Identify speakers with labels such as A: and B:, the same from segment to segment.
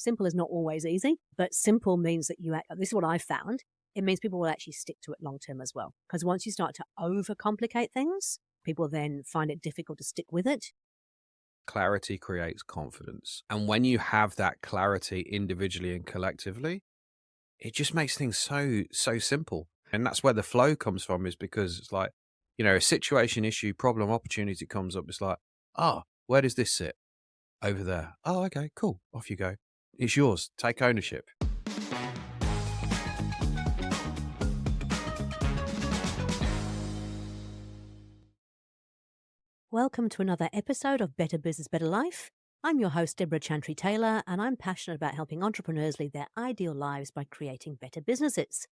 A: Simple is not always easy, but simple means that this is what I found. It means people will actually stick to it long term as well. Because once you start to overcomplicate things, people then find it difficult to stick with it.
B: Clarity creates confidence. And when you have that clarity individually and collectively, it just makes things so simple. And that's where the flow comes from, is because it's like, a situation, issue, problem, opportunity comes up. It's like, where does this sit? Over there. Oh, okay, cool. Off you go. It's yours. Take ownership.
A: Welcome to another episode of Better Business, Better Life. I'm your host, Debra Chantry-Taylor, and I'm passionate about helping entrepreneurs lead their ideal lives by creating better businesses.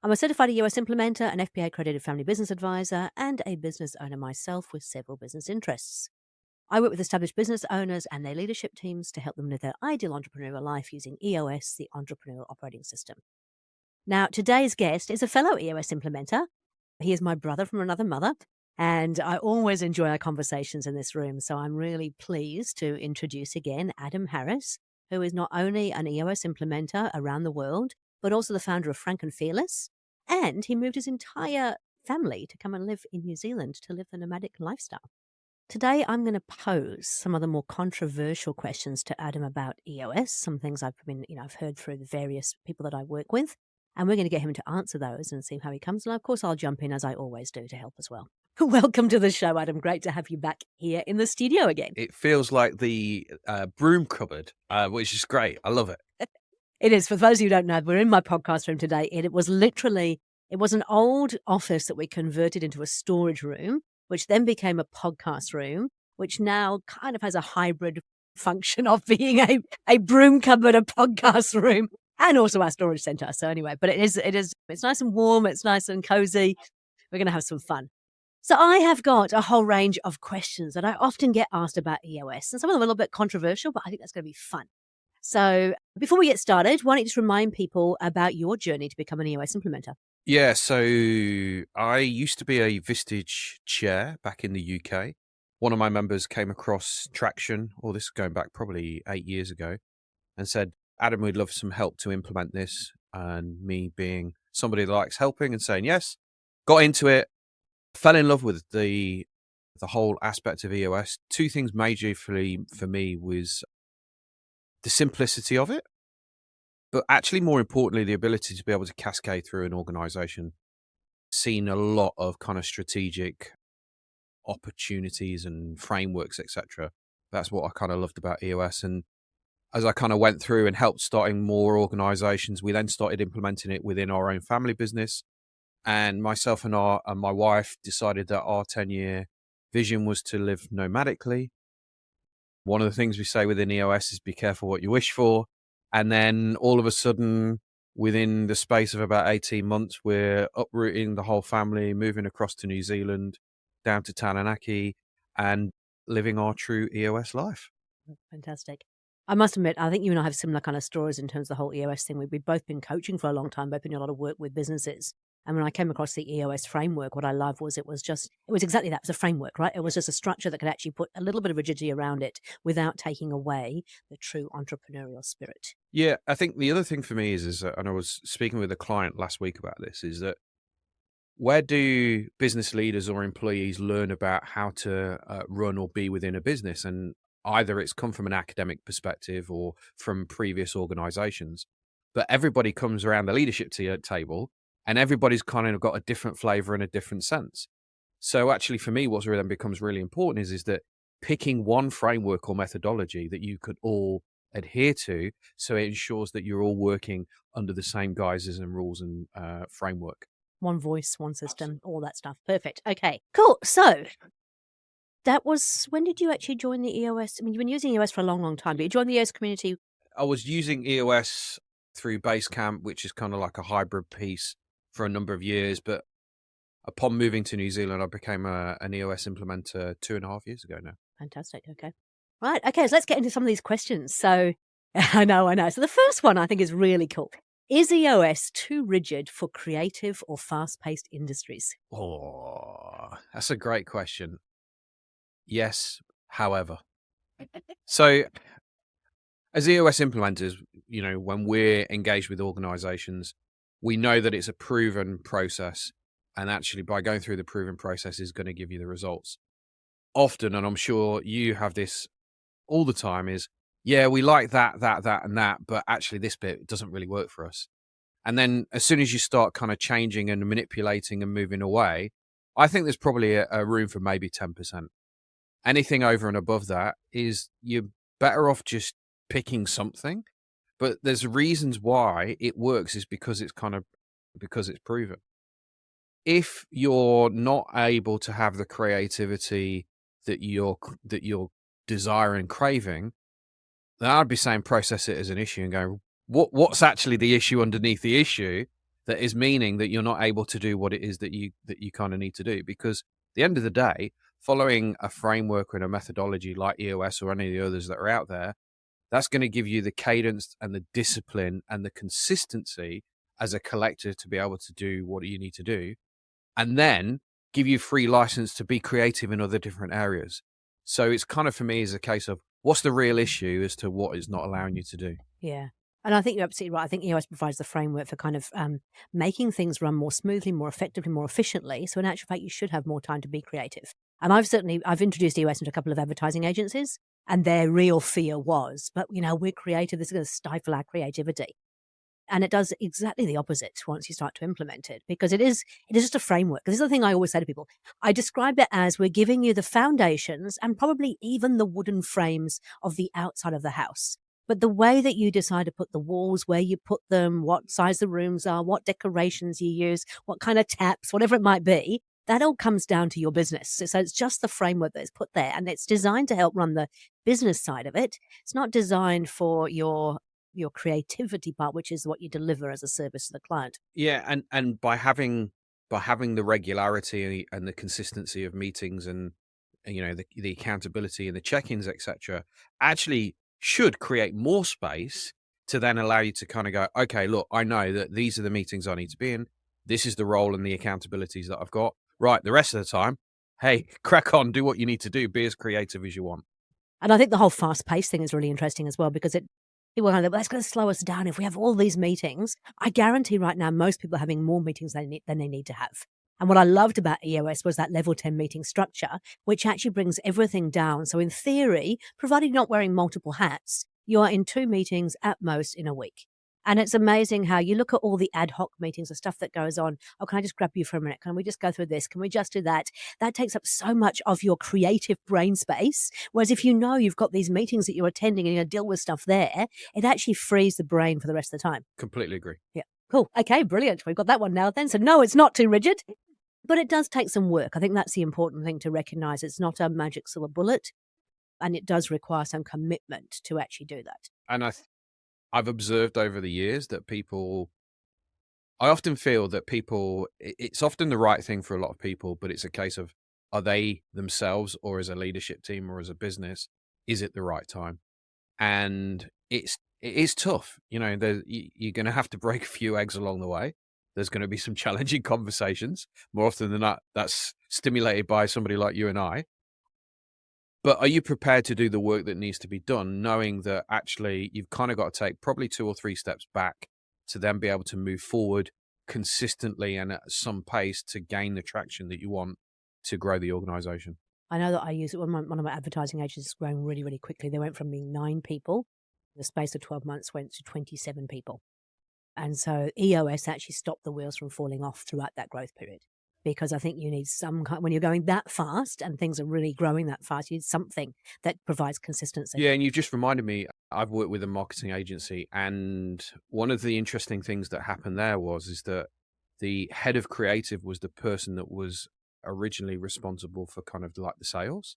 A: I'm a certified EOS implementer, an FBA accredited family business advisor, and a business owner myself with several business interests. I work with established business owners and their leadership teams to help them live their ideal entrepreneurial life using EOS, the Entrepreneurial Operating System. Now, today's guest is a fellow EOS implementer. He is my brother from another mother, and I always enjoy our conversations in this room. So I'm really pleased to introduce again Adam Harris, who is not only an EOS implementer around the world, but also the founder of Frank and Fearless. And he moved his entire family to come and live in New Zealand to live the nomadic lifestyle. Today, I'm going to pose some of the more controversial questions to Adam about EOS, some things I've heard through the various people that I work with. And we're going to get him to answer those and see how he comes. And of course, I'll jump in as I always do to help as well. Welcome to the show, Adam. Great to have you back here in the studio again.
B: It feels like the broom cupboard, which is great. I love it.
A: It is. For those of you who don't know, we're in my podcast room today. It was an old office that we converted into a storage room, which then became a podcast room, which now kind of has a hybrid function of being a broom cupboard, a podcast room, and also our storage center. So anyway, but it's nice and warm. It's nice and cozy. We're going to have some fun. So I have got a whole range of questions that I often get asked about EOS, and some of them are a little bit controversial, but I think that's going to be fun. So before we get started, why don't you just remind people about your journey to become an EOS implementer?
B: Yeah, so I used to be a Vistage chair back in the UK. One of my members came across Traction, this is going back probably 8 years ago, and said, Adam, we'd love some help to implement this. And me being somebody that likes helping and saying yes, got into it, fell in love with the whole aspect of EOS. Two things majorly for me was the simplicity of it, but actually more importantly, the ability to be able to cascade through an organization. Seen a lot of kind of strategic opportunities and frameworks, etc. That's what I kind of loved about EOS. And as I kind of went through and helped starting more organizations, we then started implementing it within our own family business. And myself and my wife decided that our 10-year vision was to live nomadically. One of the things we say within EOS is be careful what you wish for. And then all of a sudden, within the space of about 18 months, we're uprooting the whole family, moving across to New Zealand, down to Taranaki, and living our true EOS life.
A: Fantastic. I must admit, I think you and I have similar kind of stories in terms of the whole EOS thing. We've both been coaching for a long time, both been doing a lot of work with businesses. And when I came across the EOS framework, what I loved was it was exactly that. It was a framework, right? It was just a structure that could actually put a little bit of rigidity around it without taking away the true entrepreneurial spirit.
B: Yeah, I think the other thing for me is and I was speaking with a client last week about this, is that where do business leaders or employees learn about how to run or be within a business? And either it's come from an academic perspective or from previous organizations, but everybody comes around the leadership table and everybody's kind of got a different flavor and a different sense. So actually for me, what then becomes really important is that picking one framework or methodology that you could all adhere to, so it ensures that you're all working under the same guises and rules and framework.
A: One voice, one system, all that stuff. Perfect. Okay, cool. So when did you actually join the EOS? I mean, you've been using EOS for a long, long time, but you joined the EOS community.
B: I was using EOS through Basecamp, which is kind of like a hybrid piece, for a number of years. But upon moving to New Zealand, I became an EOS implementer 2.5 years ago now.
A: Fantastic. Okay. Right. Okay. So let's get into some of these questions. So I know. So the first one I think is really cool. Is EOS too rigid for creative or fast-paced industries?
B: Oh, That's a great question. Yes, however. So as EOS implementers, when we're engaged with organizations, we know that it's a proven process. And actually, by going through the proven process is going to give you the results. Often, and I'm sure you have this all the time, is, yeah, we like that, and that, but actually this bit doesn't really work for us. And then as soon as you start kind of changing and manipulating and moving away, I think there's probably a room for maybe 10%. Anything over and above that is you're better off just picking something. But there's reasons why it works is because it's proven. If you're not able to have the creativity that you're desiring, craving, then I'd be saying process it as an issue and go, what's actually the issue underneath the issue that is meaning that you're not able to do what it is that you kind of need to do? Because at the end of the day, following a framework and a methodology like EOS or any of the others that are out there, that's going to give you the cadence and the discipline and the consistency as a collective to be able to do what you need to do, and then give you free license to be creative in other different areas. So it's kind of, for me, is a case of what's the real issue as to what is not allowing you to do.
A: Yeah. And I think you're absolutely right. I think EOS provides the framework for kind of making things run more smoothly, more effectively, more efficiently. So in actual fact, you should have more time to be creative. And I've introduced EOS into a couple of advertising agencies, and their real fear was, but we're creative. This is going to stifle our creativity. And it does exactly the opposite once you start to implement it, because it is just a framework. This is the thing I always say to people. I describe it as we're giving you the foundations and probably even the wooden frames of the outside of the house. But the way that you decide to put the walls, where you put them, what size the rooms are, what decorations you use, what kind of taps, whatever it might be, that all comes down to your business. So it's just the framework that's put there, and it's designed to help run the business side of it. It's not designed for your creativity part, which is what you deliver as a service to the client.
B: Yeah, and by having the regularity and the consistency of meetings, and the accountability and the check-ins, etc., actually should create more space to then allow you to kind of go, okay, look, I know that these are the meetings I need to be in. This is the role and the accountabilities that I've got. Right, the rest of the time, hey, crack on, do what you need to do, be as creative as you want.
A: And I think the whole fast-paced thing is really interesting as well, because people are like, "Well, that's going to slow us down if we have all these meetings." I guarantee right now most people are having more meetings than they need to have. And what I loved about EOS was that level 10 meeting structure, which actually brings everything down. So in theory, provided you're not wearing multiple hats, you are in 2 meetings at most in a week. And it's amazing how you look at all the ad hoc meetings, the stuff that goes on. "Oh, can I just grab you for a minute? Can we just go through this? Can we just do that?" That takes up so much of your creative brain space. Whereas if you know you've got these meetings that you're attending and you're going to deal with stuff there, it actually frees the brain for the rest of the time.
B: Completely agree.
A: Yeah. Cool. Okay, brilliant. We've got that one now then. So no, it's not too rigid, but it does take some work. I think that's the important thing to recognize. It's not a magic silver bullet, and it does require some commitment to actually do that.
B: And I've observed over the years that I often feel that it's often the right thing for a lot of people, but it's a case of, are they themselves, or as a leadership team or as a business, is it the right time? And it is tough. You're going to have to break a few eggs along the way. There's going to be some challenging conversations. More often than not, that's stimulated by somebody like you and I. But are you prepared to do the work that needs to be done, knowing that actually you've kind of got to take probably 2 or 3 steps back to then be able to move forward consistently and at some pace to gain the traction that you want to grow the organization?
A: I know that I use it when one of my advertising agencies is growing really, really quickly. They went from being 9 people, in the space of 12 months, went to 27 people. And so EOS actually stopped the wheels from falling off throughout that growth period. Because I think you need some kind, when you're going that fast and things are really growing that fast, you need something that provides consistency.
B: Yeah, and you've just reminded me, I've worked with a marketing agency, and one of the interesting things that happened there is that the head of creative was the person that was originally responsible for kind of like the sales.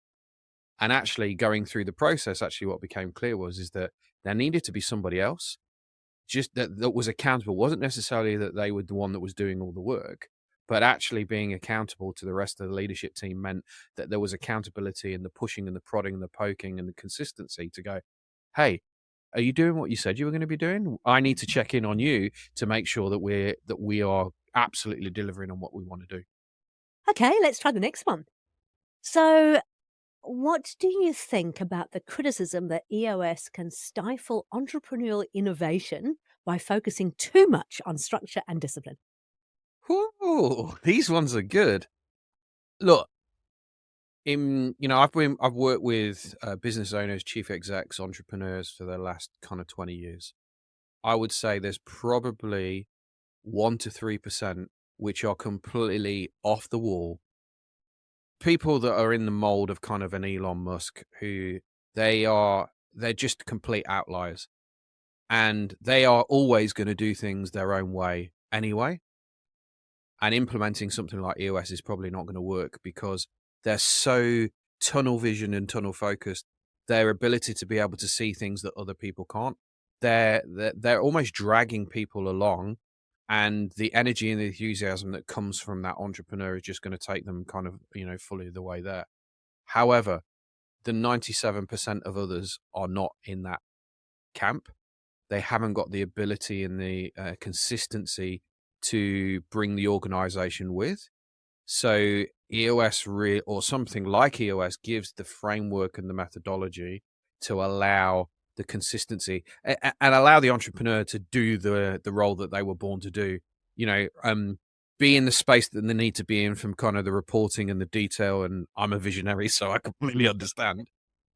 B: And actually going through the process, actually what became clear is that there needed to be somebody else just that was accountable. It wasn't necessarily that they were the one that was doing all the work, but actually being accountable to the rest of the leadership team meant that there was accountability and the pushing and the prodding and the poking and the consistency to go, hey, are you doing what you said you were going to be doing? I need to check in on you to make sure that we are absolutely delivering on what we want to do.
A: Okay, let's try the next one. So, what do you think about the criticism that EOS can stifle entrepreneurial innovation by focusing too much on structure and discipline?
B: Ooh, these ones are good. Look, I've worked with business owners, chief execs, entrepreneurs for the last kind of 20 years. I would say there's probably 1 to 3% which are completely off the wall. People that are in the mold of kind of an Elon Musk, who they're just complete outliers, and they are always going to do things their own way anyway. And implementing something like EOS is probably not going to work because they're so tunnel vision and tunnel focused. Their ability to be able to see things that other people can't. They're almost dragging people along, and the energy and the enthusiasm that comes from that entrepreneur is just going to take them kind of fully the way there. However, the 97% of others are not in that camp. They haven't got the ability and the consistency to bring the organization with. So or something like EOS gives the framework and the methodology to allow the consistency and allow the entrepreneur to do the role that they were born to do. You know, be in the space that they need to be in from kind of the reporting and the detail. And I'm a visionary, so I completely understand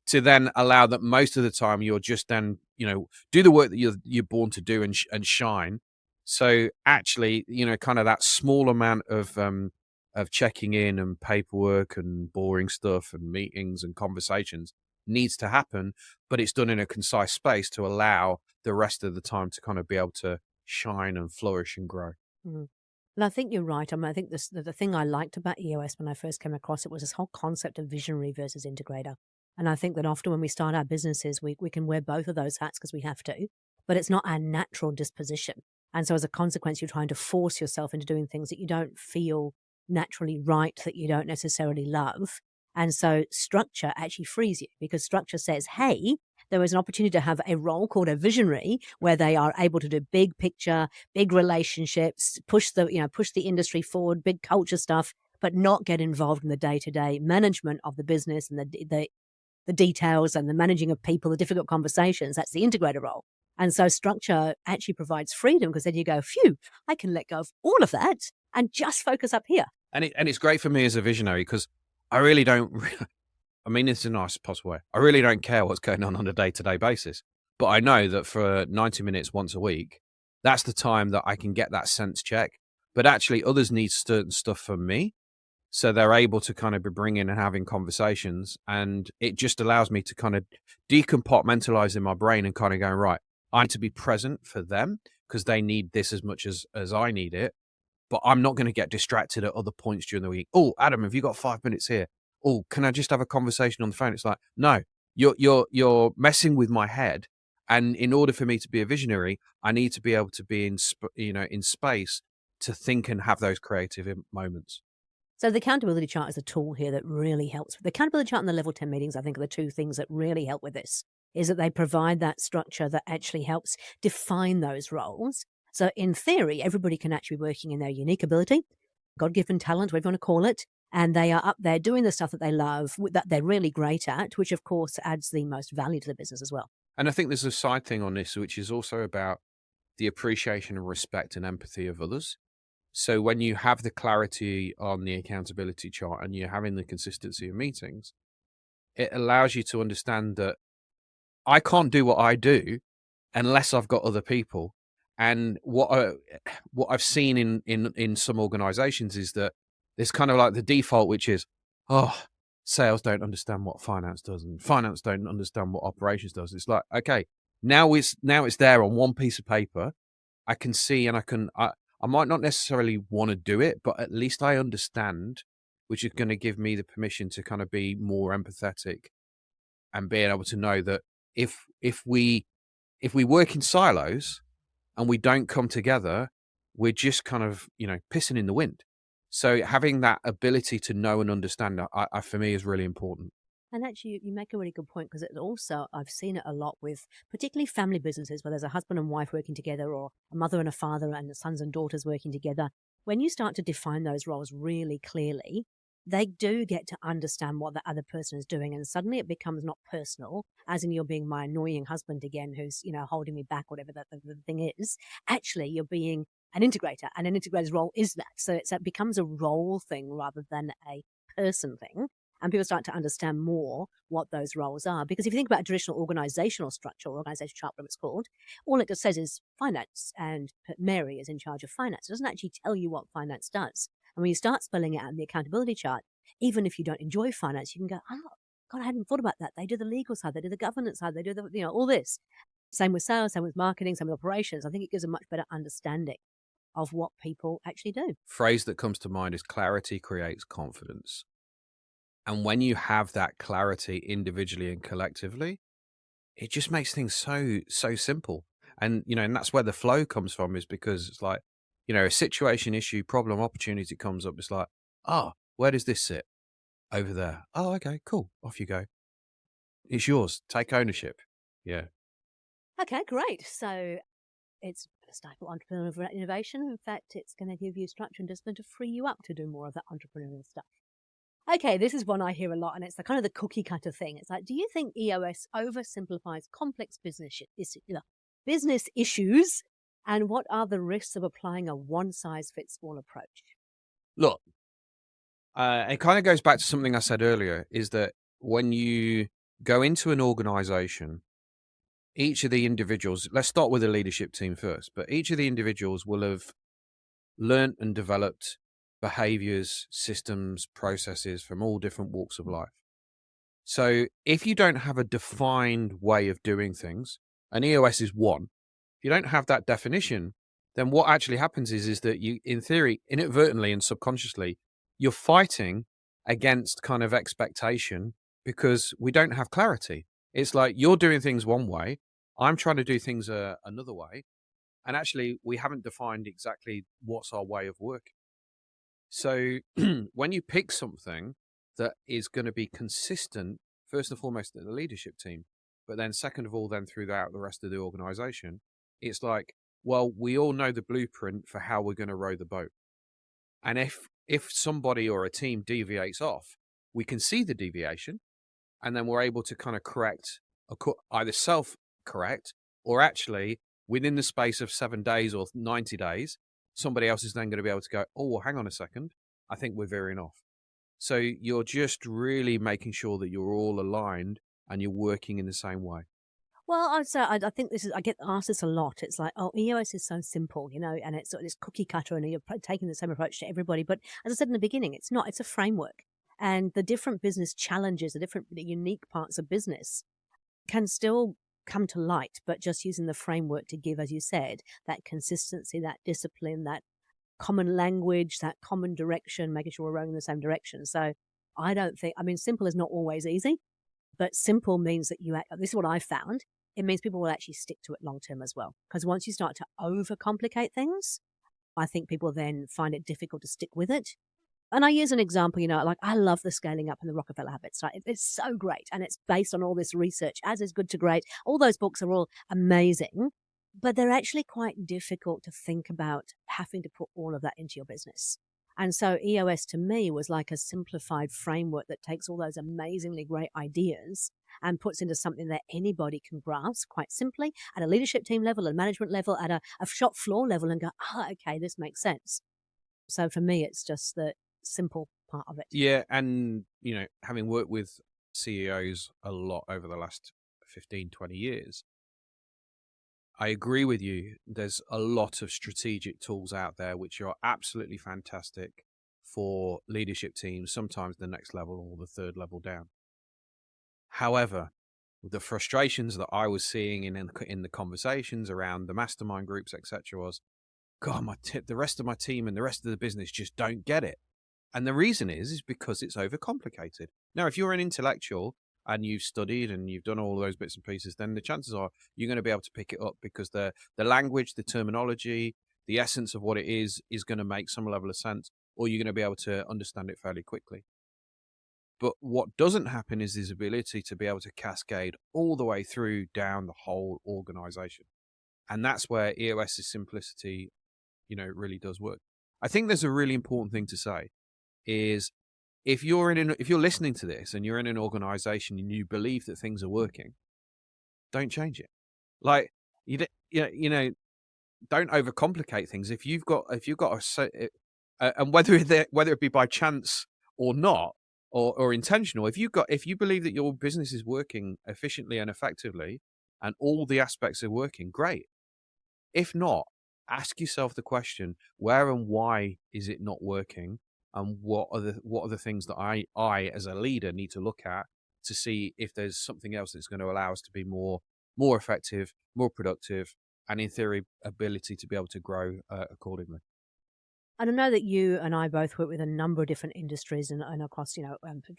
B: to then allow that most of the time you're just then, do the work that you're born to do and shine. So actually, kind of that small amount of checking in and paperwork and boring stuff and meetings and conversations needs to happen, but it's done in a concise space to allow the rest of the time to kind of be able to shine and flourish and grow.
A: Mhm. And I think you're right. I mean, I think the thing I liked about EOS when I first came across it was this whole concept of visionary versus integrator. And I think that often when we start our businesses, we can wear both of those hats because we have to, but it's not our natural disposition. And so as a consequence, you're trying to force yourself into doing things that you don't feel naturally right, that you don't necessarily love. And so structure actually frees you because structure says, hey, there is an opportunity to have a role called a visionary where they are able to do big picture, big relationships, push the industry forward, big culture stuff, but not get involved in the day-to-day management of the business and the details and the managing of people, the difficult conversations. That's the integrator role. And so structure actually provides freedom because then you go, phew, I can let go of all of that and just focus up here.
B: And it's great for me as a visionary because I really don't. I mean this in the nicest possible way. I really don't care what's going on a day-to-day basis, but I know that for 90 minutes once a week, that's the time that I can get that sense check. But actually, others need certain stuff from me, so they're able to kind of be bringing and having conversations, and it just allows me to kind of decompartmentalize in my brain and kind of going, right, I need to be present for them because they need this as much as I need it, but I'm not going to get distracted at other points during the week. Oh, Adam, have you got 5 minutes here? Oh, can I just have a conversation on the phone? It's like, no, you're messing with my head. And in order for me to be a visionary, I need to be able to be in space to think and have those creative moments.
A: So the accountability chart is a tool here that really helps. The accountability chart and the level 10 meetings, I think, are the two things that really help with this, is that they provide that structure that actually helps define those roles. So in theory, everybody can actually be working in their unique ability, God-given talent, whatever you want to call it, and they are up there doing the stuff that they love, that they're really great at, which of course adds the most value to the business as well.
B: And I think there's a side thing on this, which is also about the appreciation and respect and empathy of others. So when you have the clarity on the accountability chart and you're having the consistency of meetings, it allows you to understand that I can't do what I do unless I've got other people. And what I've seen in some organizations is that there's kind of like the default, which is, oh, sales don't understand what finance does, and finance don't understand what operations does. It's like, okay, now it's there on one piece of paper. I can see and I might not necessarily want to do it, but at least I understand, which is going to give me the permission to kind of be more empathetic and being able to know that if we work in silos and we don't come together, we're just kind of, pissing in the wind. So having that ability to know and understand, for me, is really important.
A: And actually, you make a really good point because it also, I've seen it a lot with particularly family businesses where there's a husband and wife working together or a mother and a father and the sons and daughters working together. when you start to define those roles really clearly, they do get to understand what the other person is doing. And suddenly it becomes not personal, as in you're being my annoying husband again, who's, holding me back, whatever the thing is. Actually, you're being an integrator, and an integrator's role is that. So it becomes a role thing rather than a person thing. And people start to understand more what those roles are. Because if you think about a traditional organizational structure, or organizational chart, whatever it's called, all it just says is finance, and Mary is in charge of finance. It doesn't actually tell you what finance does. And when you start spelling it out in the accountability chart, even if you don't enjoy finance, you can go, oh, God, I hadn't thought about that. They do the legal side, they do the governance side, they do the, all this. Same with sales, same with marketing, same with operations. I think it gives a much better understanding of what people actually do.
B: Phrase that comes to mind is clarity creates confidence. And when you have that clarity individually and collectively, it just makes things so simple. And, and that's where the flow comes from, is because it's like, a situation, issue, problem, opportunity comes up. It's like, where does this sit? Over there. Oh, okay, cool. Off you go. It's yours. Take ownership. Yeah.
A: Okay, great. So it's going to stifle entrepreneurial innovation. In fact, it's going to give you structure and discipline to free you up to do more of that entrepreneurial stuff. Okay, this is one I hear a lot, and it's the kind of the cookie cutter thing. It's like, do you think EOS oversimplifies complex business issues? And what are the risks of applying a one-size-fits-all approach?
B: Look, it kind of goes back to something I said earlier, is that when you go into an organization, each of the individuals, let's start with the leadership team first, but each of the individuals will have learnt and developed behaviors, systems, processes from all different walks of life. So if you don't have a defined way of doing things, and EOS is one, if you don't have that definition, then what actually happens is that you, in theory, inadvertently and subconsciously, you're fighting against kind of expectation, because we don't have clarity. It's like you're doing things one way, I'm trying to do things another way, and actually we haven't defined exactly what's our way of working. So when you pick something that is going to be consistent, first and foremost in the leadership team, but then second of all, then throughout the rest of the organization, it's like, well, we all know the blueprint for how we're going to row the boat. And if somebody or a team deviates off, we can see the deviation, and then we're able to kind of correct, either self-correct, or actually within the space of 7 days or 90 days, somebody else is then going to be able to go, oh, well, hang on a second, I think we're veering off. So you're just really making sure that you're all aligned and you're working in the same way.
A: Well, I'd say I think I get asked this a lot. It's like, oh, EOS is so simple, and it's sort of this cookie cutter, and you're taking the same approach to everybody. But as I said in the beginning, it's not. It's a framework, and the different business challenges, the unique parts of business, can still come to light, but just using the framework to give, as you said, that consistency, that discipline, that common language, that common direction, making sure we're rowing in the same direction. So I don't think, simple is not always easy, but simple means that this is what I found. It means people will actually stick to it long term as well. Because once you start to overcomplicate things, I think people then find it difficult to stick with it. And I use an example, like I love the Scaling Up and the Rockefeller Habits, right? It's so great. And it's based on all this research, as is Good to Great. All those books are all amazing, but they're actually quite difficult to think about having to put all of that into your business. And so EOS to me was like a simplified framework that takes all those amazingly great ideas and puts into something that anybody can grasp quite simply at a leadership team level, a management level, at a shop floor level, and go, okay, this makes sense. So for me, it's just the simple part of it.
B: Yeah. And, having worked with CEOs a lot over the last 15, 20 years, I agree with you. There's a lot of strategic tools out there which are absolutely fantastic for leadership teams, sometimes the next level or the third level down. However, the frustrations that I was seeing in the conversations around the mastermind groups, etc., was, God, the rest of my team and the rest of the business just don't get it. And the reason is because it's overcomplicated. Now, if you're an intellectual and you've studied and you've done all those bits and pieces, then the chances are you're going to be able to pick it up, because the language, the terminology, the essence of what it is going to make some level of sense, or you're going to be able to understand it fairly quickly. But what doesn't happen is this ability to be able to cascade all the way through down the whole organization. And that's where EOS's simplicity, really does work. I think there's a really important thing to say is if you're listening to this and you're in an organization and you believe that things are working, don't change it. Like you know, don't overcomplicate things. If you've got and whether it be by chance or not, or intentional, if you believe that your business is working efficiently and effectively, and all the aspects are working, great. If not, ask yourself the question: where and why is it not working? And what are the things that I as a leader need to look at to see if there's something else that's going to allow us to be more effective, more productive, and in theory, ability to be able to grow accordingly.
A: And I know that you and I both work with a number of different industries and across,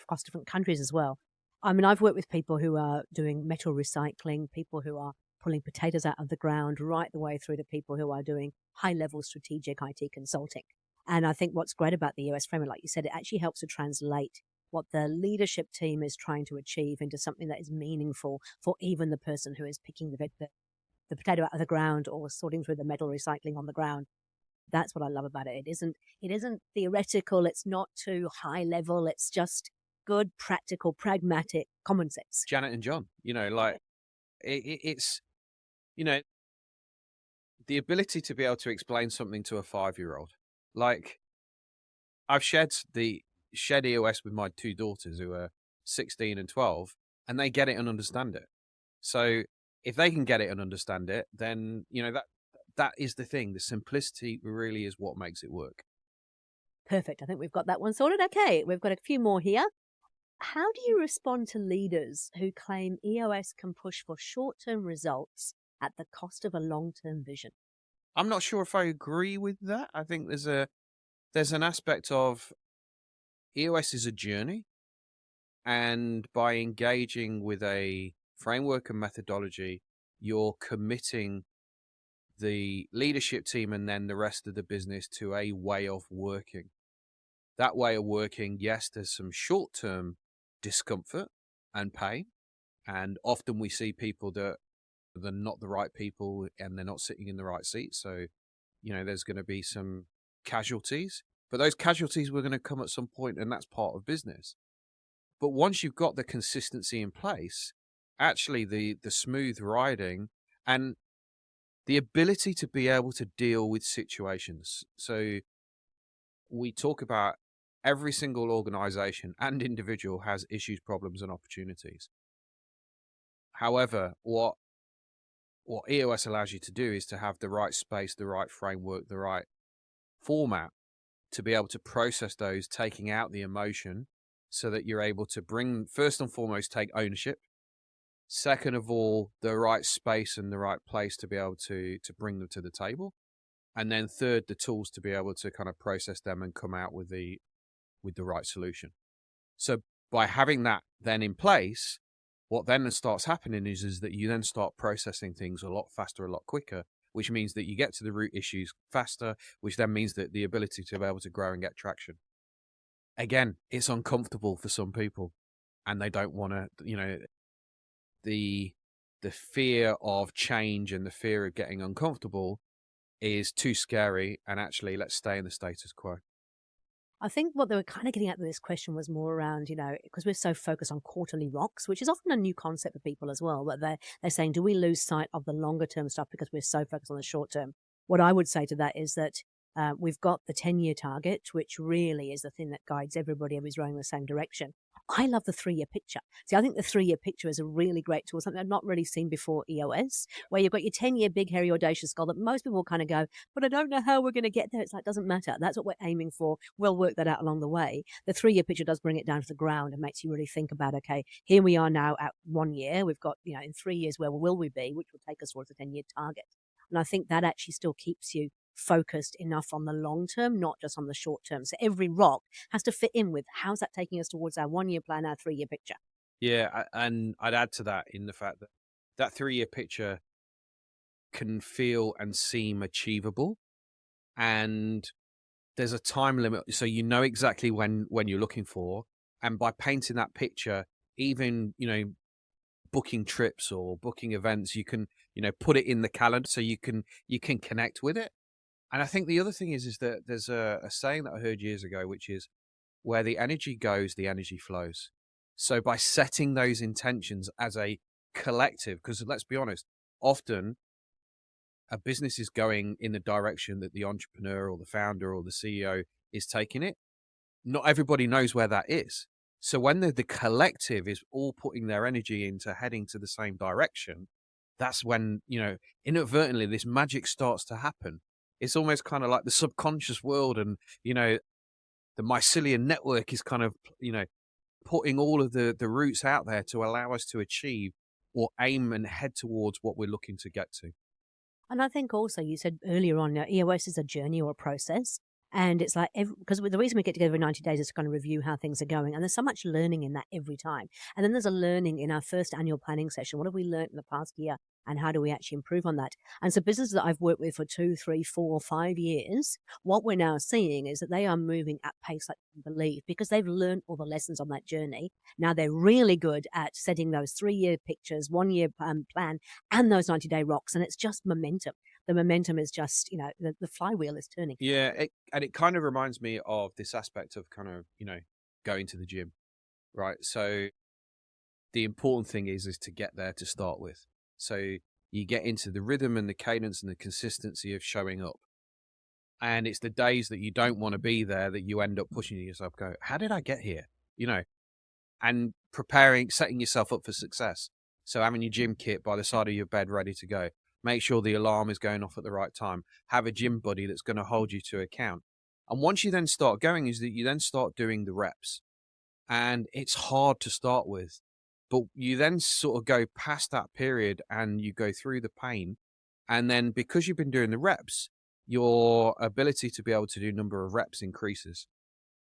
A: across different countries as well. I mean, I've worked with people who are doing metal recycling, people who are pulling potatoes out of the ground, right the way through to people who are doing high level strategic IT consulting. And I think what's great about the US framework, like you said, it actually helps to translate what the leadership team is trying to achieve into something that is meaningful for even the person who is picking the potato out of the ground or sorting through the metal recycling on the ground. That's what I love about it. It isn't theoretical, it's not too high level, it's just good, practical, pragmatic common sense.
B: Janet and John, like it's you know the ability to be able to explain something to a 5-year-old. Like I've shared EOS with my two daughters who are 16 and 12, and they get it and understand it. So if they can get it and understand it, then that is the thing. The simplicity really is what makes it work.
A: Perfect. I think we've got that one sorted. Okay, we've got a few more here. How do you respond to leaders who claim EOS can push for short-term results at the cost of a long-term vision?
B: I'm not sure if I agree with that. I think there's an aspect of EOS is a journey, and by engaging with a framework and methodology, you're committing the leadership team and then the rest of the business to a way of working. That way of working, yes, there's some short-term discomfort and pain, and often we see people that they're not the right people and they're not sitting in the right seat. So, there's going to be some casualties, but those casualties were going to come at some point, and that's part of business. But once you've got the consistency in place, actually the smooth riding and the ability to be able to deal with situations. So we talk about every single organization and individual has issues, problems, and opportunities. However, what EOS allows you to do is to have the right space, the right framework, the right format to be able to process those, taking out the emotion so that you're able to first and foremost, take ownership. Second of all, the right space and the right place to be able to bring them to the table. And then third, the tools to be able to kind of process them and come out with the right solution. So by having that then in place, what then starts happening is that you then start processing things a lot faster, a lot quicker, which means that you get to the root issues faster, which then means that the ability to be able to grow and get traction. Again, it's uncomfortable for some people and they don't want to, the fear of change and the fear of getting uncomfortable is too scary. And actually, let's stay in the status quo.
A: I think what they were kind of getting at with this question was more around, because we're so focused on quarterly rocks, which is often a new concept for people as well. But they're saying, do we lose sight of the longer term stuff because we're so focused on the short term? What I would say to that is that we've got the 10-year target, which really is the thing that guides everybody who's rowing in the same direction. I love the 3-year picture. See, I think the 3-year picture is a really great tool, something I've not really seen before EOS, where you've got your 10-year big, hairy, audacious goal that most people kind of go, but I don't know how we're going to get there. It's like, it doesn't matter. That's what we're aiming for. We'll work that out along the way. The 3-year picture does bring it down to the ground and makes you really think about, okay, here we are now at 1 year. We've got, in 3 years, where will we be, which will take us towards the 10-year target. And I think that actually still keeps you focused enough on the long term, not just on the short term. So every rock has to fit in with how's that taking us towards our 1-year plan, our 3-year picture.
B: Yeah, and I'd add to that in the fact that that 3-year picture can feel and seem achievable, and there's a time limit, so you know exactly when you're looking for. And by painting that picture, even booking trips or booking events, you can put it in the calendar so you can connect with it. And I think the other thing is that there's a saying that I heard years ago, which is where the energy goes, the energy flows. So by setting those intentions as a collective, because let's be honest, often a business is going in the direction that the entrepreneur or the founder or the CEO is taking it. Not everybody knows where that is. So when the collective is all putting their energy into heading to the same direction, that's when, inadvertently this magic starts to happen. It's almost kind of like the subconscious world and, the mycelial network is kind of, putting all of the routes out there to allow us to achieve or aim and head towards what we're looking to get to.
A: And I think also you said earlier on, EOS is a journey or a process. And it's like, because the reason we get together in 90 days is to kind of review how things are going. And there's so much learning in that every time. And then there's a learning in our first annual planning session. What have we learned in the past year? And how do we actually improve on that? And so businesses that I've worked with for 2, 3, 4, 5 years, what we're now seeing is that they are moving at pace like you can believe because they've learned all the lessons on that journey. Now they're really good at setting those 3-year pictures, 1-year plan, and those 90-day rocks. And it's just momentum. The momentum is just, the flywheel is turning.
B: Yeah, and it kind of reminds me of this aspect of kind of, going to the gym, right? So the important thing is to get there to start with. So you get into the rhythm and the cadence and the consistency of showing up. And it's the days that you don't want to be there that you end up pushing yourself, go, how did I get here? And setting yourself up for success. So having your gym kit by the side of your bed ready to go. Make sure the alarm is going off at the right time. Have a gym buddy that's going to hold you to account. And once you then start going, is that you then start doing the reps. And it's hard to start with. But you then sort of go past that period and you go through the pain. And then because you've been doing the reps, your ability to be able to do number of reps increases.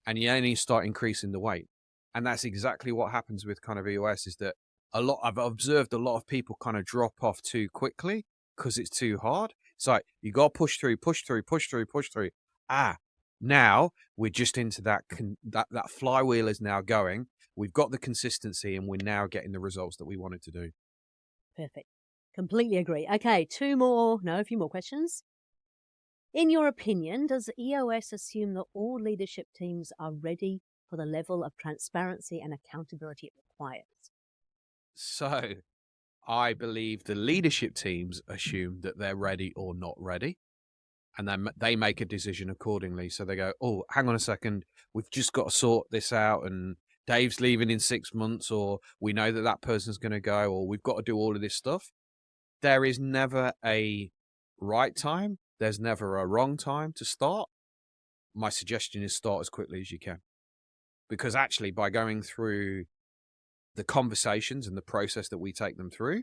B: And you only start increasing the weight. And that's exactly what happens with kind of EOS is that I've observed a lot of people kind of drop off too quickly because it's too hard. It's like, you got to push through, push through, push through, push through. Now we're just into that flywheel is now going. We've got the consistency and we're now getting the results that we wanted to do.
A: Perfect. Completely agree. Okay, a few more questions. In your opinion, does EOS assume that all leadership teams are ready for the level of transparency and accountability it requires?
B: So I believe the leadership teams assume that they're ready or not ready. And then they make a decision accordingly. So they go, oh, hang on a second. We've just got to sort this out. And Dave's leaving in 6 months, or we know that person's going to go, or we've got to do all of this stuff. There is never a right time. There's never a wrong time to start. My suggestion is start as quickly as you can. Because actually, by going through the conversations and the process that we take them through,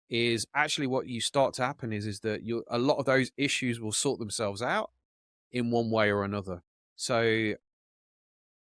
B: is actually what you start to happen is that a lot of those issues will sort themselves out in one way or another. So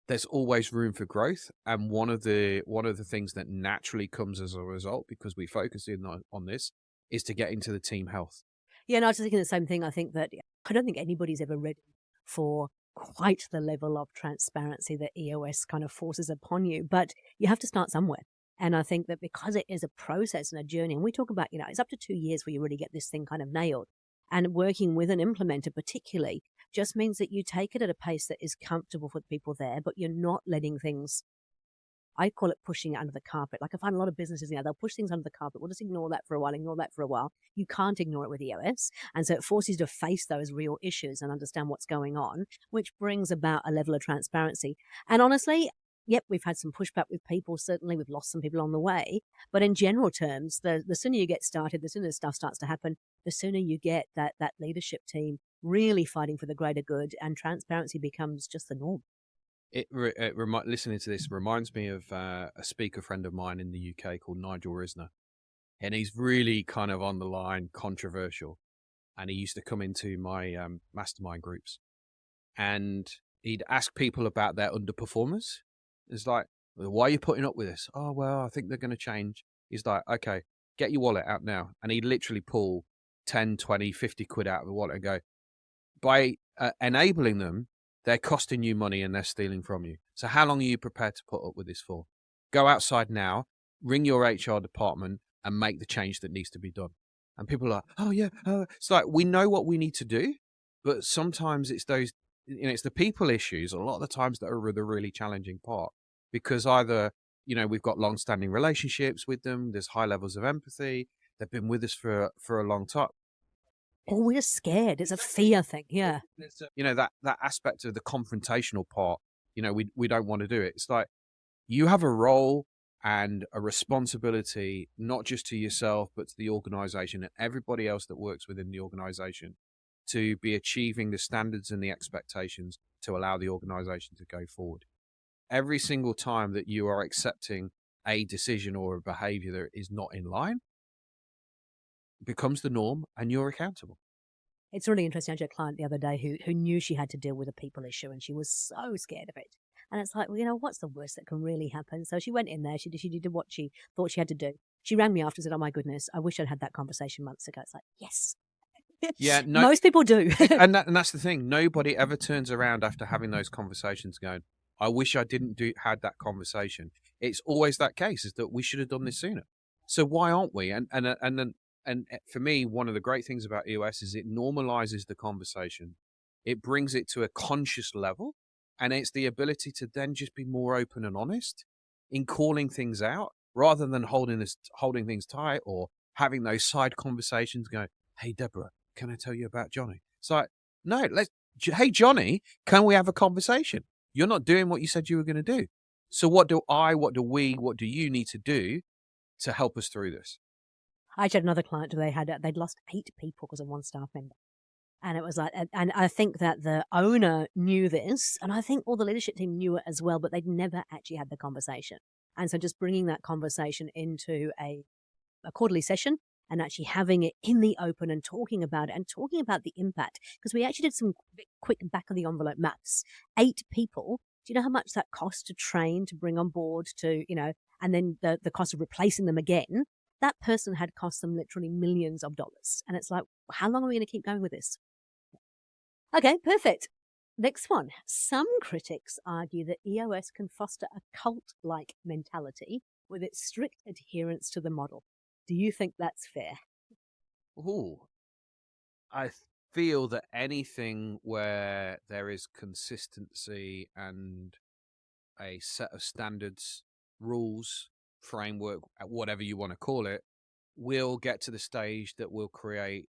B: there's always room for growth. And one of the things that naturally comes as a result, because we focus in on this, is to get into the team health.
A: Yeah, and I was just thinking the same thing. I think that I don't think anybody's ever ready for quite the level of transparency that EOS kind of forces upon you, but you have to start somewhere. And I think that because it is a process and a journey, and we talk about, it's up to 2 years where you really get this thing kind of nailed. And working with an implementer particularly just means that you take it at a pace that is comfortable for the people there, but you're not letting things, I call it pushing it under the carpet. Like I find a lot of businesses, they'll push things under the carpet. We'll just ignore that for a while, You can't ignore it with EOS. And so it forces you to face those real issues and understand what's going on, which brings about a level of transparency. And honestly, yep, we've had some pushback with people. Certainly we've lost some people on the way. But in general terms, the sooner you get started, the sooner stuff starts to happen, the sooner you get that leadership team really fighting for the greater good, and transparency becomes just the norm.
B: Listening to this reminds me of a speaker friend of mine in the UK called Nigel Risner. And he's really kind of on the line, controversial. And he used to come into my mastermind groups. And he'd ask people about their underperformers. It's like, why are you putting up with this? Oh, well, I think they're going to change. He's like, okay, get your wallet out now. And he'd literally pull 10, 20, 50 quid out of the wallet and go, by enabling them, they're costing you money and they're stealing from you. So how long are you prepared to put up with this for? Go outside now, ring your HR department and make the change that needs to be done. And people are like, oh yeah. It's like, we know what we need to do. But sometimes it's those, it's the people issues a lot of the times that are the really challenging part, because either, we've got long-standing relationships with them, there's high levels of empathy, they've been with us for a long time.
A: Or we're scared. It's a fear thing. Yeah.
B: That aspect of the confrontational part, we don't want to do it. It's like, you have a role and a responsibility, not just to yourself, but to the organization and everybody else that works within the organization, to be achieving the standards and the expectations to allow the organization to go forward. Every single time that you are accepting a decision or a behavior that is not in line becomes the norm, and you're accountable.
A: It's really interesting. I had a client the other day who knew she had to deal with a people issue, and she was so scared of it. And it's like, well, what's the worst that can really happen? So she went in there. She did what she thought she had to do. She rang me after and said, "Oh my goodness, I wish I'd had that conversation months ago." It's like, yes.
B: Yeah, no,
A: Most people do.
B: and that's the thing. Nobody ever turns around after having those conversations going, "I wish I didn't had that conversation." It's always that case, is that we should have done this sooner. So why aren't we? And for me, one of the great things about EOS is it normalizes the conversation. It brings it to a conscious level, and it's the ability to then just be more open and honest in calling things out, rather than holding things tight or having those side conversations going, "Hey, Deborah, can I tell you about Johnny?" It's like, no, hey, Johnny, can we have a conversation? You're not doing what you said you were going to do. So what do you need to do to help us through this?
A: I had another client who they'd lost 8 people because of one staff member. And it was like, and I think that the owner knew this, and I think all the leadership team knew it as well, but they'd never actually had the conversation. And so just bringing that conversation into a quarterly session and actually having it in the open and talking about it and talking about the impact, because we actually did some quick back of the envelope maths. 8 people, do you know how much that cost to train, to bring on board, and then the cost of replacing them again? That person had cost them literally millions of dollars. And it's like, how long are we going to keep going with this? Okay, perfect. Next one. Some critics argue that EOS can foster a cult-like mentality with its strict adherence to the model. Do you think that's fair?
B: Ooh, I feel that anything where there is consistency and a set of standards, rules, framework, whatever you want to call it, will get to the stage that will create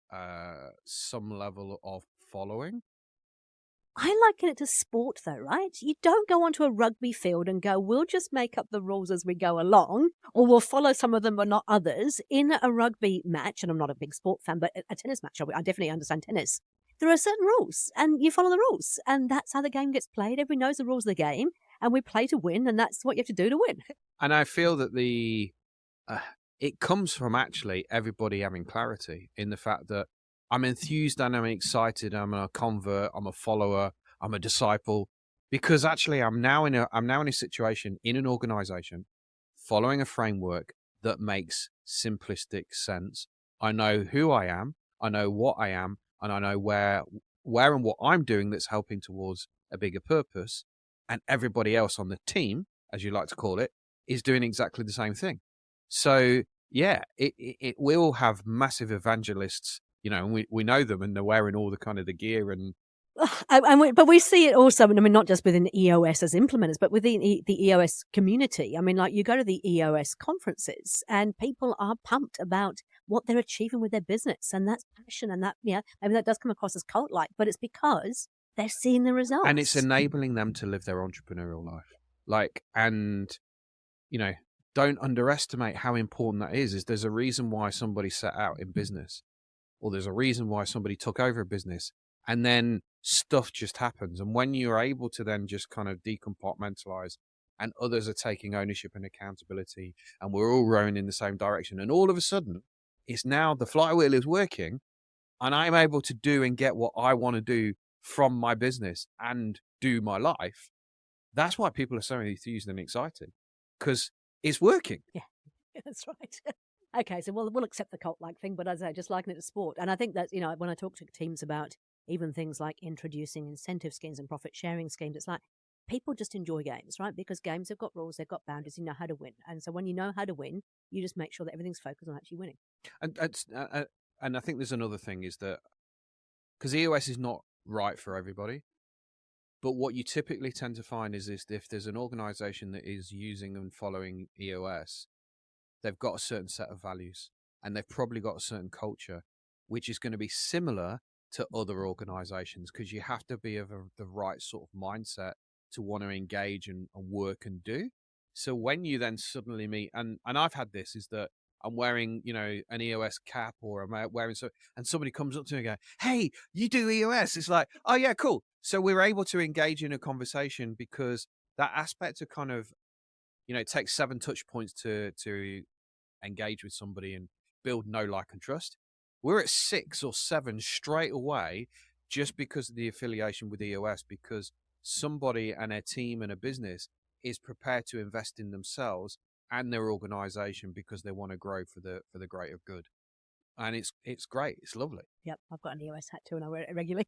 B: some level of following.
A: I liken it to sport though, right? You don't go onto a rugby field and go, we'll just make up the rules as we go along, or we'll follow some of them but not others. In a rugby match, and I'm not a big sport fan, but a tennis match, I definitely understand tennis. There are certain rules and you follow the rules, and that's how the game gets played. Everybody knows the rules of the game, and we play to win, and that's what you have to do to win.
B: And I feel that it comes from actually everybody having clarity in the fact that I'm enthused and I'm excited. I'm a convert. I'm a follower. I'm a disciple, because actually I'm now in a situation in an organization following a framework that makes simplistic sense. I know who I am. I know what I am, and I know where and what I'm doing that's helping towards a bigger purpose. And everybody else on the team, as you like to call it, is doing exactly the same thing. So yeah, it will have massive evangelists, and we know them, and they're wearing all the kind of the gear and.
A: But we see it also, I mean, not just within EOS as implementers, but within the EOS community. I mean, like you go to the EOS conferences and people are pumped about what they're achieving with their business, and that's passion, and that, maybe that does come across as cult-like, but it's because they're seeing the results.
B: And it's enabling them to live their entrepreneurial life. Don't underestimate how important that is. There's a reason why somebody set out in business, or there's a reason why somebody took over a business, and then stuff just happens. And when you're able to then just kind of decompartmentalize, and others are taking ownership and accountability, and we're all rowing in the same direction, and all of a sudden it's now the flywheel is working, and I'm able to do and get what I want to do from my business and do my life. That's why people are so enthused and excited, because it's working.
A: Yeah, that's right. Okay, so we'll accept the cult-like thing, but as I say, just liken it to sport. And I think that, when I talk to teams about even things like introducing incentive schemes and profit sharing schemes, it's like people just enjoy games, right? Because games have got rules, they've got boundaries, you know how to win. And so when you know how to win, you just make sure that everything's focused on actually winning.
B: And I think there's another thing, is that because EOS is not right for everybody. But what you typically tend to find is if there's an organization that is using and following EOS, they've got a certain set of values and they've probably got a certain culture, which is going to be similar to other organizations, because you have to be of the right sort of mindset to want to engage and work and do. So when you then suddenly meet, and I've had this, is that I'm wearing, an EOS cap, or I'm wearing so, and somebody comes up to me and go, "Hey, you do EOS?" It's like, "Oh yeah, cool." So we're able to engage in a conversation because that aspect of kind of, it takes 7 touch points to engage with somebody and build know, like, and trust. We're at 6 or 7 straight away just because of the affiliation with EOS, because somebody and a team and a business is prepared to invest in themselves and their organization because they want to grow for the greater good. And it's great. It's lovely.
A: Yep, I've got an EOS hat too, and I wear it regularly.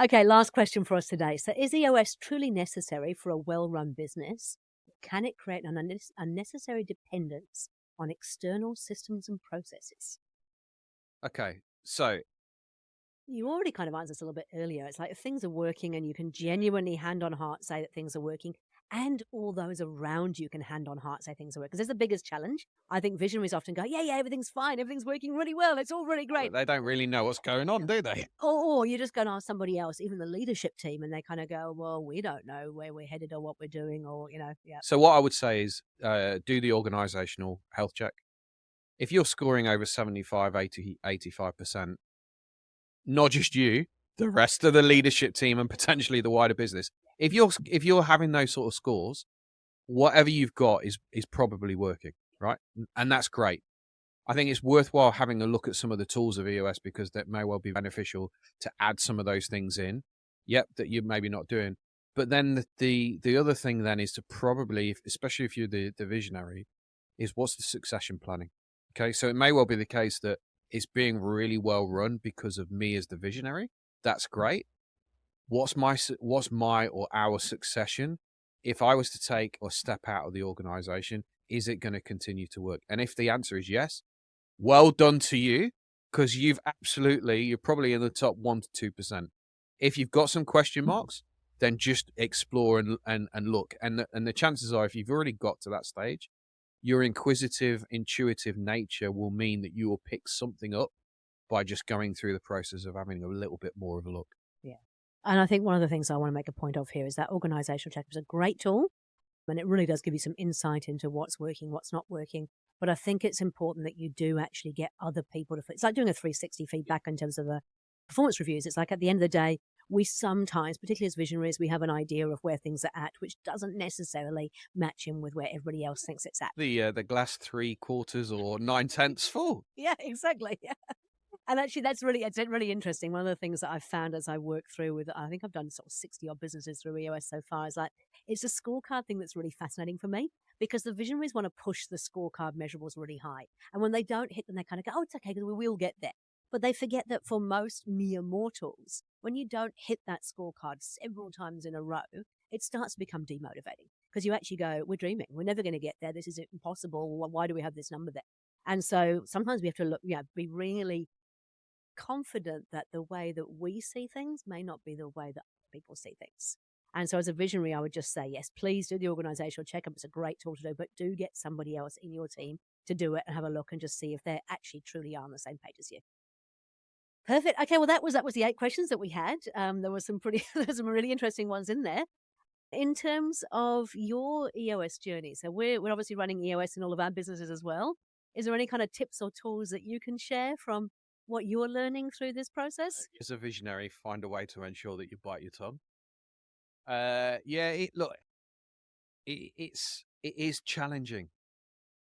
A: Okay, last question for us today. So, is EOS truly necessary for a well-run business? Can it create an unnecessary dependence on external systems and processes?
B: Okay. So
A: You already kind of answered this a little bit earlier. It's like if things are working and you can genuinely hand on heart say that things are working, and all those around you can hand on heart say things are working. Because there's the biggest challenge. I think visionaries often go, yeah, everything's fine. Everything's working really well. It's all really great.
B: they don't really know what's going on, do they?
A: Or you just go and ask somebody else, even the leadership team, and they kind of go, well, we don't know where we're headed or what we're doing, or, yeah.
B: So what I would say is do the organizational health check. If you're scoring over 75, 80, 85%, not just you, the rest of the leadership team and potentially the wider business, if you're having those sort of scores, whatever you've got is probably working, right? And that's great. I think it's worthwhile having a look at some of the tools of EOS, because that may well be beneficial to add some of those things in. Yep, that you're maybe not doing. But then the other thing then is to probably, especially if you're the visionary, is what's the succession planning? Okay, so it may well be the case that it's being really well run because of me as the visionary. That's great. What's my or our succession? If I was to take or step out of the organization, is it going to continue to work? And if the answer is yes, well done to you, because you're probably in the top 1 to 2%. If you've got some question marks, then just explore and look. And the chances are, if you've already got to that stage, your inquisitive, intuitive nature will mean that you will pick something up by just going through the process of having a little bit more of a look.
A: Yeah. And I think one of the things I want to make a point of here is that organizational check is a great tool, and it really does give you some insight into what's working, what's not working. But I think it's important that you do actually get other people to. It's like doing a 360 feedback in terms of performance reviews. It's like at the end of the day, we sometimes, particularly as visionaries, we have an idea of where things are at, which doesn't necessarily match in with where everybody else thinks it's at.
B: The glass 3/4 or 9/10 full.
A: Yeah, exactly. And actually, it's really interesting. One of the things that I've found as I work through with, I think I've done sort of 60 odd businesses through EOS so far, is like, it's a scorecard thing that's really fascinating for me, because the visionaries want to push the scorecard measurables really high. And when they don't hit them, they kind of go, oh, it's okay, because we will get there. But they forget that for most mere mortals, when you don't hit that scorecard several times in a row, it starts to become demotivating, because you actually go, we're dreaming. We're never going to get there. This is impossible. Why do we have this number there? And so sometimes we have to look, be really confident that the way that we see things may not be the way that people see things. And so as a visionary, I would just say, yes, please do the organizational checkup. It's a great tool to do, but do get somebody else in your team to do it and have a look and just see if they actually truly are on the same page as you. Perfect. Okay, well, that was the 8 questions that we had. There was there's some really interesting ones in there. In terms of your EOS journey, so we're obviously running EOS in all of our businesses as well. Is there any kind of tips or tools that you can share from what you're learning through this process?
B: As a visionary, find a way to ensure that you bite your tongue. Look, it is challenging,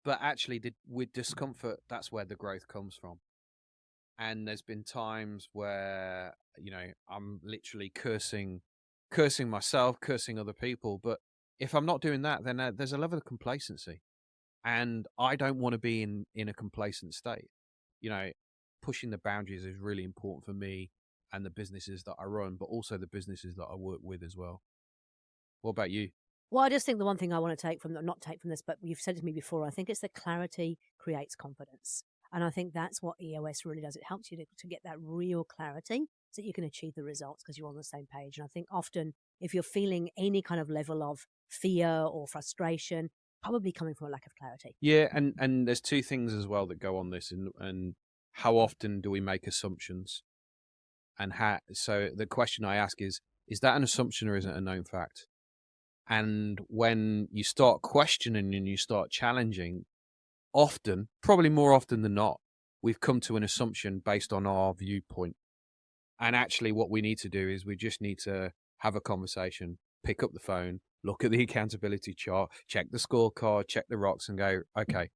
B: but actually, with discomfort, that's where the growth comes from. And there's been times where I'm literally cursing myself, cursing other people. But if I'm not doing that, then there's a level of complacency, and I don't want to be in a complacent state. Pushing the boundaries is really important for me and the businesses that I run, but also the businesses that I work with as well. What about you?
A: Well, I just think the one thing I want to not take from this, but you've said it to me before, I think it's that clarity creates confidence. And I think that's what EOS really does. It helps you to get that real clarity so that you can achieve the results because you're on the same page. And I think often if you're feeling any kind of level of fear or frustration, probably coming from a lack of clarity.
B: Yeah, and there's two things as well that go on this, and how often do we make assumptions, and how. So the question I ask is that an assumption or is it a known fact? And when you start questioning and you start challenging, often, probably more often than not, we've come to an assumption based on our viewpoint. And actually, what we need to do is we just need to have a conversation, pick up the phone, look at the accountability chart, check the scorecard, check the rocks, and go, okay,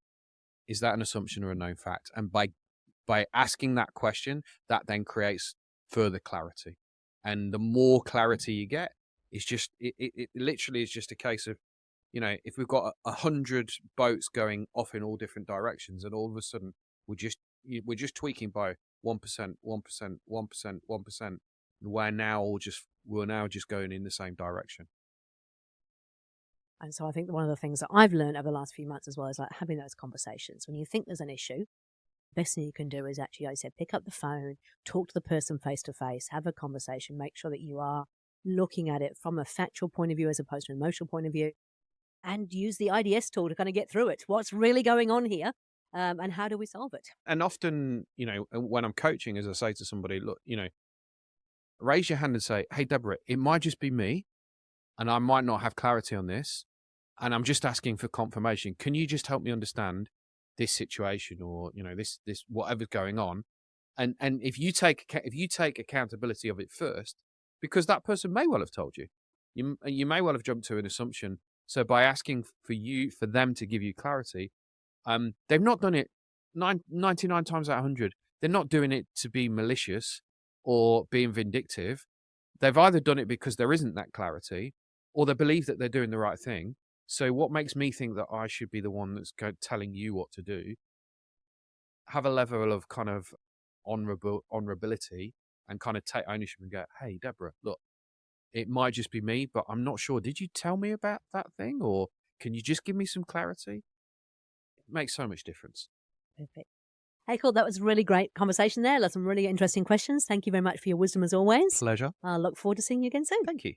B: is that an assumption or a known fact? And by asking that question, that then creates further clarity. And the more clarity you get, it's just it literally is just a case of, if we've got 100 boats going off in all different directions, and all of a sudden we're just tweaking by 1%, 1%, 1%, 1%, and we're now just going in the same direction.
A: And so I think one of the things that I've learned over the last few months as well is like having those conversations. When you think there's an issue, the best thing you can do is actually, like I said, pick up the phone, talk to the person face to face, have a conversation, make sure that you are looking at it from a factual point of view as opposed to an emotional point of view, and use the IDS tool to kind of get through it. What's really going on here? And how do we solve it?
B: And often, when I'm coaching, as I say to somebody, look, raise your hand and say, hey, Deborah, it might just be me, and I might not have clarity on this, and I'm just asking for confirmation. Can you just help me understand this situation, or this whatever's going on? And if you take accountability of it first, because that person may well have told you, you may well have jumped to an assumption. So by asking for them to give you clarity, they've not done it 99 times out of 100. They're not doing it to be malicious or being vindictive. They've either done it because there isn't that clarity, or they believe that they're doing the right thing. So what makes me think that I should be the one that's telling you what to do? Have a level of kind of honorability and kind of take ownership and go, hey, Deborah, look, it might just be me, but I'm not sure. Did you tell me about that thing? Or can you just give me some clarity? It makes so much difference.
A: Perfect. Hey, cool. That was a really great conversation there. Some really interesting questions. Thank you very much for your wisdom as always.
B: Pleasure.
A: I look forward to seeing you again soon.
B: Thank you.